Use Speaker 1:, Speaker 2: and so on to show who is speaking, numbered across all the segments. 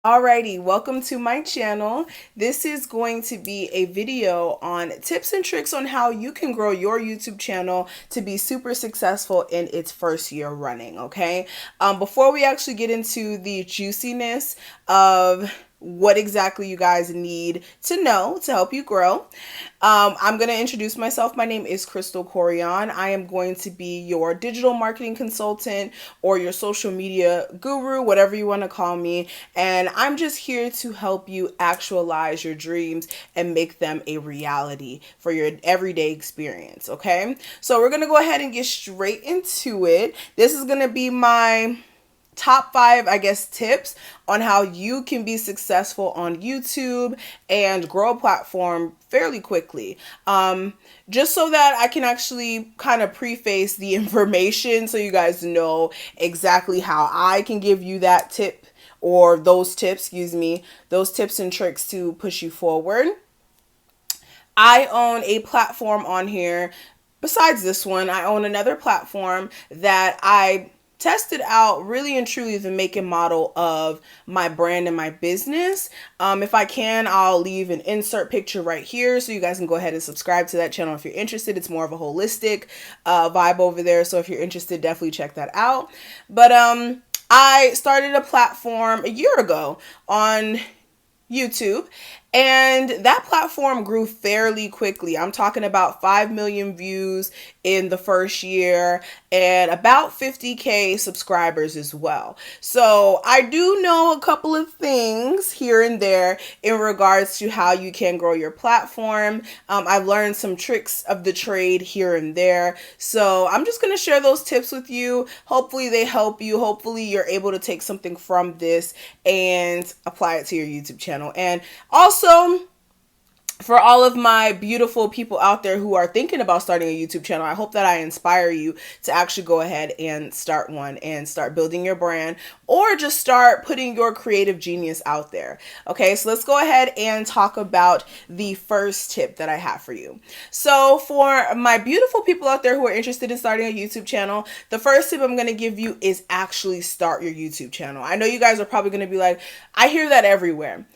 Speaker 1: Alrighty, welcome to my channel. This is going to be a video on tips and tricks on how you can grow your YouTube channel to be super successful in its first year running, okay? Before we actually get into the juiciness of what exactly you guys need to know to help you grow, I'm going to introduce myself. My name is Crystal Corian. I am going to be your digital marketing consultant or your social media guru, whatever you want to call me. And I'm just here to help you actualize your dreams and make them a reality for your everyday experience. Okay. So we're going to go ahead and get straight into it. This is going to be my top 5, I guess, tips on how you can be successful on YouTube and grow a platform fairly quickly. Just so that I can actually kind of preface the information so you guys know exactly how I can give you that tip or those tips, those tips and tricks to push you forward. I own a platform on here. Besides this one, I own another platform that I tested out really and truly the make and model of my brand and my business. If I can, I'll leave an insert picture right here so you guys can go ahead and subscribe to that channel if you're interested. It's more of a holistic vibe over there. So if you're interested, definitely check that out. But I started a platform a year ago on YouTube, and that platform grew fairly quickly. I'm talking about 5 million views in the first year and about 50K subscribers as well. So I do know a couple of things here and there in regards to how you can grow your platform. I've learned some tricks of the trade here and there. So I'm just going to share those tips with you. Hopefully they help you. Hopefully you're able to take something from this and apply it to your YouTube channel. And also, for all of my beautiful people out there who are thinking about starting a YouTube channel, I hope that I inspire you to actually go ahead and start one and start building your brand, or just start putting your creative genius out there. Okay, so let's go ahead and talk about the first tip that I have for you. So for my beautiful people out there who are interested in starting a YouTube channel, the first tip I'm going to give you is actually start your YouTube channel. I know you guys are probably going to be like, I hear that everywhere.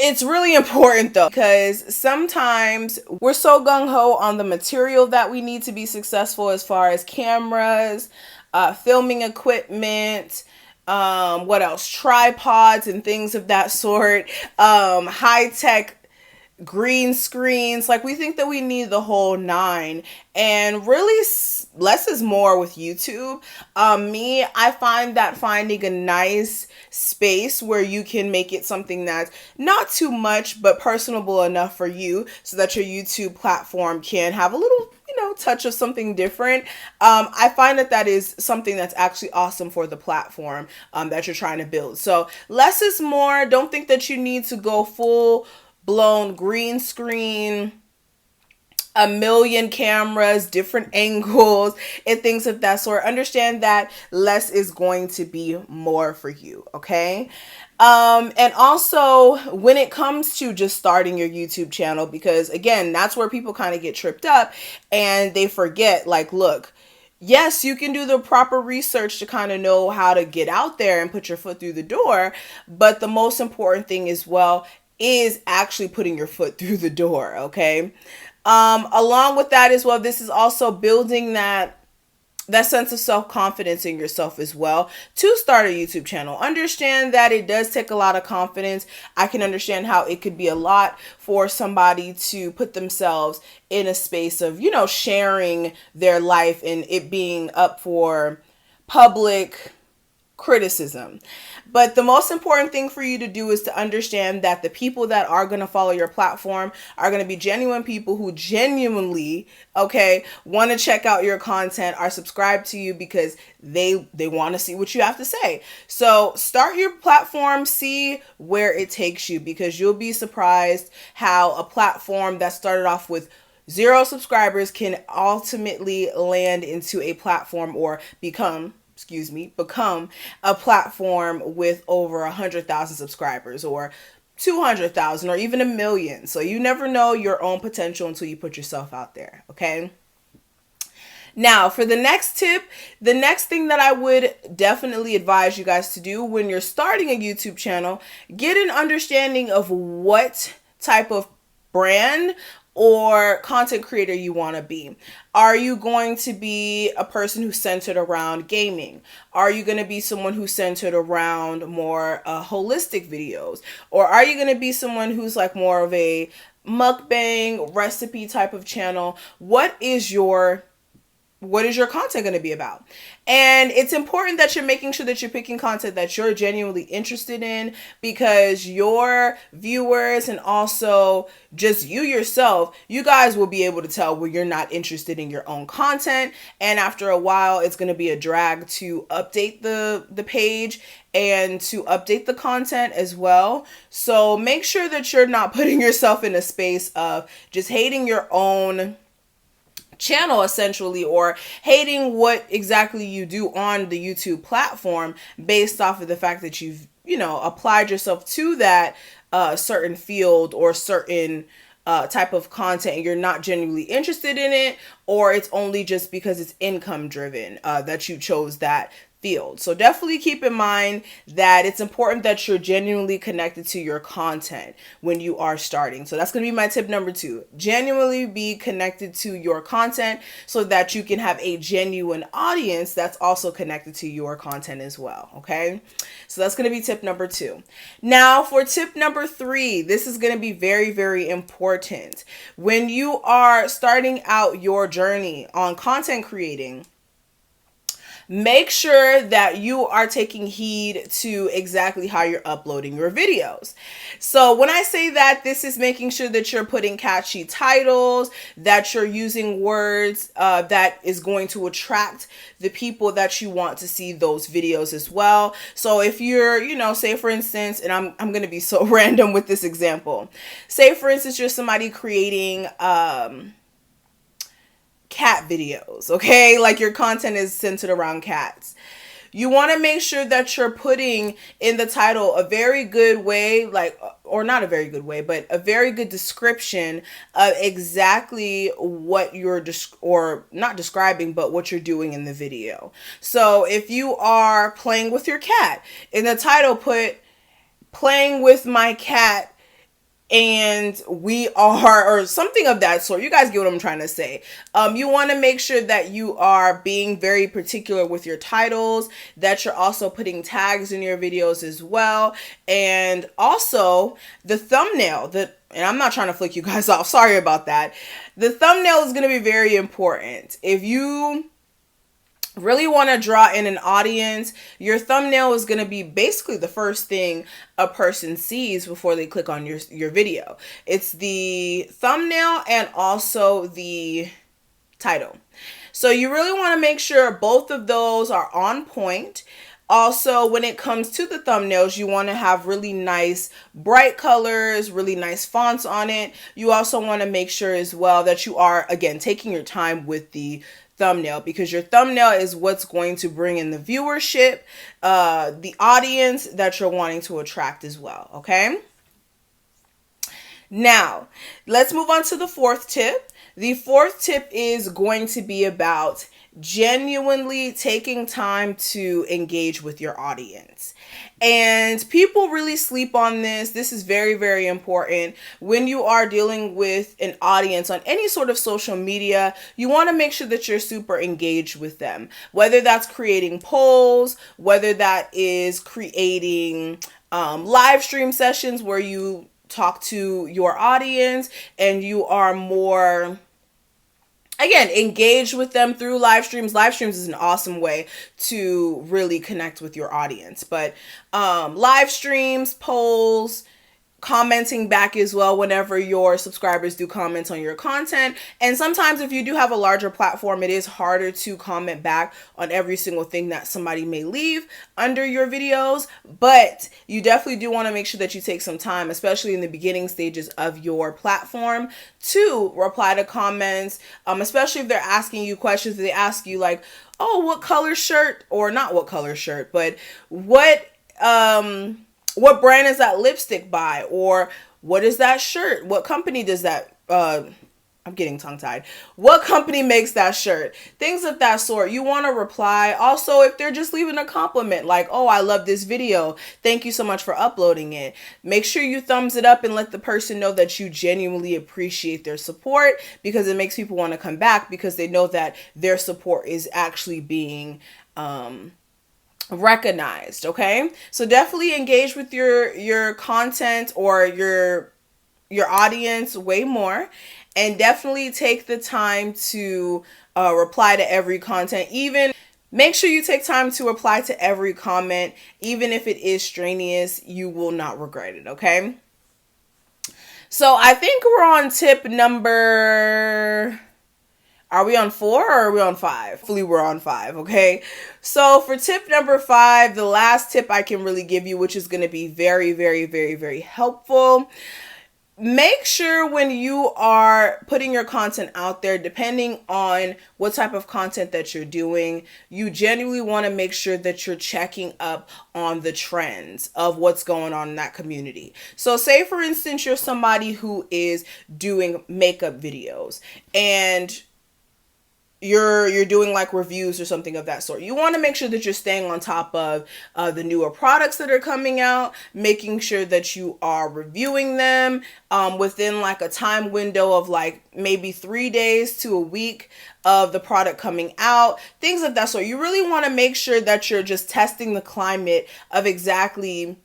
Speaker 1: It's really important though, because sometimes we're so gung-ho on the material that we need to be successful as far as cameras, filming equipment, what else? Tripods and things of that sort, high-tech green screens. Like, we think that we need the whole nine, and really less is more with YouTube. I find that finding a nice space where you can make it something that's not too much but personable enough for you so that your YouTube platform can have a little touch of something different. I find that is something that's actually awesome for the platform that you're trying to build. So less is more. Don't think that you need to go full blown green screen, a million cameras, different angles, and things of that sort. Understand that less is going to be more for you, okay? And also, when it comes to just starting your YouTube channel, because again, that's where people kind of get tripped up and they forget, like, look, yes, you can do the proper research to kind of know how to get out there and put your foot through the door, but the most important thing as well is actually putting your foot through the door, okay? Along with that as well, this is also building that sense of self-confidence in yourself as well to start a YouTube channel. Understand that it does take a lot of confidence. I can understand how it could be a lot for somebody to put themselves in a space of, sharing their life and it being up for public criticism. But the most important thing for you to do is to understand that the people that are going to follow your platform are going to be genuine people who genuinely, okay, want to check out your content, are subscribed to you because they want to see what you have to say. So start your platform, see where it takes you, because you'll be surprised how a platform that started off with 0 subscribers can ultimately land into a platform or become a platform with over 100,000 subscribers or 200,000 or even 1,000,000. So you never know your own potential until you put yourself out there. Okay. Now, for the next tip, the next thing that I would definitely advise you guys to do when you're starting a YouTube channel, get an understanding of what type of brand or content creator you want to be. Are you going to be a person who's centered around gaming? Are you going to be someone who's centered around more holistic videos? Or are you going to be someone who's like more of a mukbang recipe type of channel? What is your content going to be about? And it's important that you're making sure that you're picking content that you're genuinely interested in, because your viewers and also just you yourself, you guys will be able to tell where you're not interested in your own content. And after a while, it's going to be a drag to update the page and to update the content as well. So make sure that you're not putting yourself in a space of just hating your own channel essentially, or hating what exactly you do on the YouTube platform based off of the fact that you've applied yourself to that certain field or certain type of content and you're not genuinely interested in it, or it's only just because it's income driven that you chose that field. So definitely keep in mind that it's important that you're genuinely connected to your content when you are starting. So that's going to be my tip number 2. Genuinely be connected to your content so that you can have a genuine audience that's also connected to your content as well. Okay. So that's going to be tip number 2. Now for tip number 3, this is going to be very, very important. When you are starting out your journey on content creating, make sure that you are taking heed to exactly how you're uploading your videos. So when I say that, this is making sure that you're putting catchy titles, that you're using words that is going to attract the people that you want to see those videos as well. So if you're, say for instance, and I'm going to be so random with this example. Say for instance, you're somebody creating cat videos, okay? Like your content is centered around cats. You want to make sure that you're putting in the title a very good way, or not a very good way, but a very good description of exactly what you're or not describing, but what you're doing in the video. So if you are playing with your cat, in the title put "playing with my cat and we are," or something of that sort. You guys get what I'm trying to say. You want to make sure that you are being very particular with your titles, that you're also putting tags in your videos as well. And also the thumbnail, and I'm not trying to flick you guys off, sorry about that. The thumbnail is going to be very important. If you really want to draw in an audience, your thumbnail is going to be basically the first thing a person sees before they click on your video. It's the thumbnail and also the title. So you really want to make sure both of those are on point. Also, when it comes to the thumbnails, you want to have really nice bright colors, really nice fonts on it. You also want to make sure as well that you are, again, taking your time with the thumbnail, because your thumbnail is what's going to bring in the viewership, the audience that you're wanting to attract as well. Okay. Now, let's move on to the 4th tip. The 4th tip is going to be about genuinely taking time to engage with your audience. And people really sleep on this. This is very, very important. When you are dealing with an audience on any sort of social media, you want to make sure that you're super engaged with them. Whether that's creating polls, whether that is creating live stream sessions where you talk to your audience and you are more, again, engage with them through live streams. Live streams is an awesome way to really connect with your audience. But live streams, polls, commenting back as well whenever your subscribers do comment on your content. And sometimes if you do have a larger platform, it is harder to comment back on every single thing that somebody may leave under your videos. But you definitely do want to make sure that you take some time, especially in the beginning stages of your platform, to reply to comments, especially if they're asking you questions. They ask you like, oh, what color shirt, or not what color shirt, but what brand is that lipstick by? Or what is that shirt? What company does that, I I'm getting tongue-tied. What company makes that shirt? Things of that sort. You want to reply. Also, if they're just leaving a compliment, like, oh, I love this video. Thank you so much for uploading it. Make sure you thumbs it up and let the person know that you genuinely appreciate their support, because it makes people want to come back because they know that their support is actually being recognized. Okay, so definitely engage with your content or your audience way more, and definitely take the time to reply to every content. Even make sure you take time to reply to every comment, even if it is strenuous. You will not regret it. Okay, so I think we're on tip number, are we on 4 or are we on 5? Hopefully we're on 5, okay? So for tip number 5, the last tip I can really give you, which is going to be very, very, very, very helpful. Make sure when you are putting your content out there, depending on what type of content that you're doing, you genuinely want to make sure that you're checking up on the trends of what's going on in that community. So say, for instance, you're somebody who is doing makeup videos and you're doing like reviews or something of that sort. You want to make sure that you're staying on top of the newer products that are coming out, making sure that you are reviewing them within like a time window of like maybe 3 days to a week of the product coming out, things of that sort. You really want to make sure that you're just testing the climate of exactly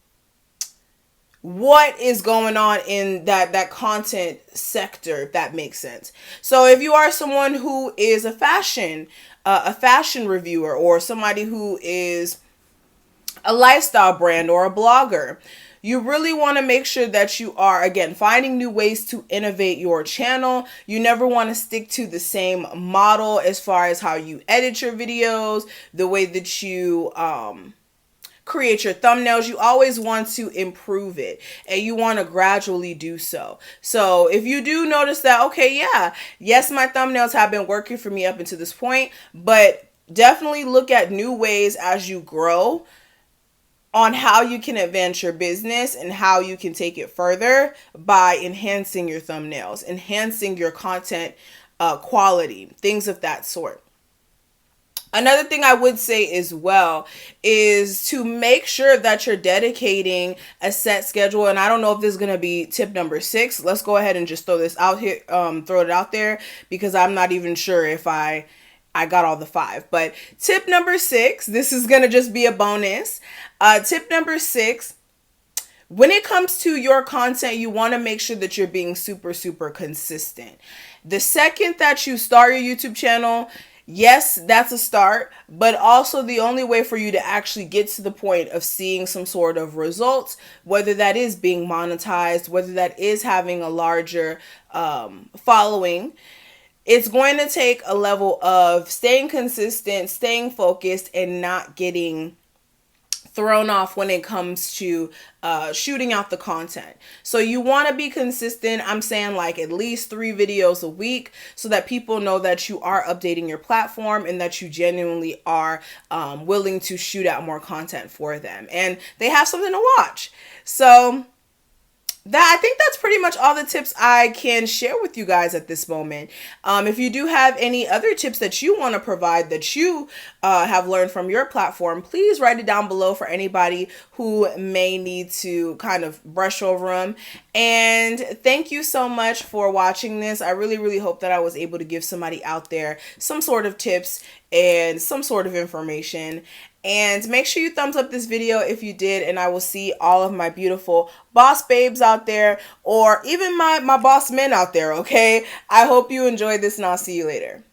Speaker 1: what is going on in that content sector, if that makes sense. So if you are someone who is a fashion reviewer, or somebody who is a lifestyle brand or a blogger, you really want to make sure that you are, again, finding new ways to innovate your channel. You never want to stick to the same model as far as how you edit your videos, the way that you create your thumbnails. You always want to improve it, and you want to gradually do so. So if you do notice that, okay, yes, my thumbnails have been working for me up until this point, but definitely look at new ways as you grow on how you can advance your business and how you can take it further by enhancing your thumbnails, enhancing your content quality, things of that sort. Another thing I would say as well is to make sure that you're dedicating a set schedule. And I don't know if this is going to be tip number 6. Let's go ahead and just throw this out here, throw it out there, because I'm not even sure if I got all the 5. But tip number 6, this is going to just be a bonus. Tip number 6, when it comes to your content, you want to make sure that you're being super, super consistent. The second that you start your YouTube channel, yes, that's a start, but also the only way for you to actually get to the point of seeing some sort of results, whether that is being monetized, whether that is having a larger following, it's going to take a level of staying consistent, staying focused, and not getting thrown off when it comes to shooting out the content. So you want to be consistent. I'm saying like at least 3 videos a week, so that people know that you are updating your platform and that you genuinely are willing to shoot out more content for them, and they have something to watch. So I think that's pretty much all the tips I can share with you guys at this moment. If you do have any other tips that you want to provide that you have learned from your platform, please write it down below for anybody who may need to kind of brush over them. And thank you so much for watching this. I really, really hope that I was able to give somebody out there some sort of tips and some sort of information. And make sure you thumbs up this video if you did, and I will see all of my beautiful boss babes out there, or even my boss men out there, okay? I hope you enjoyed this, and I'll see you later.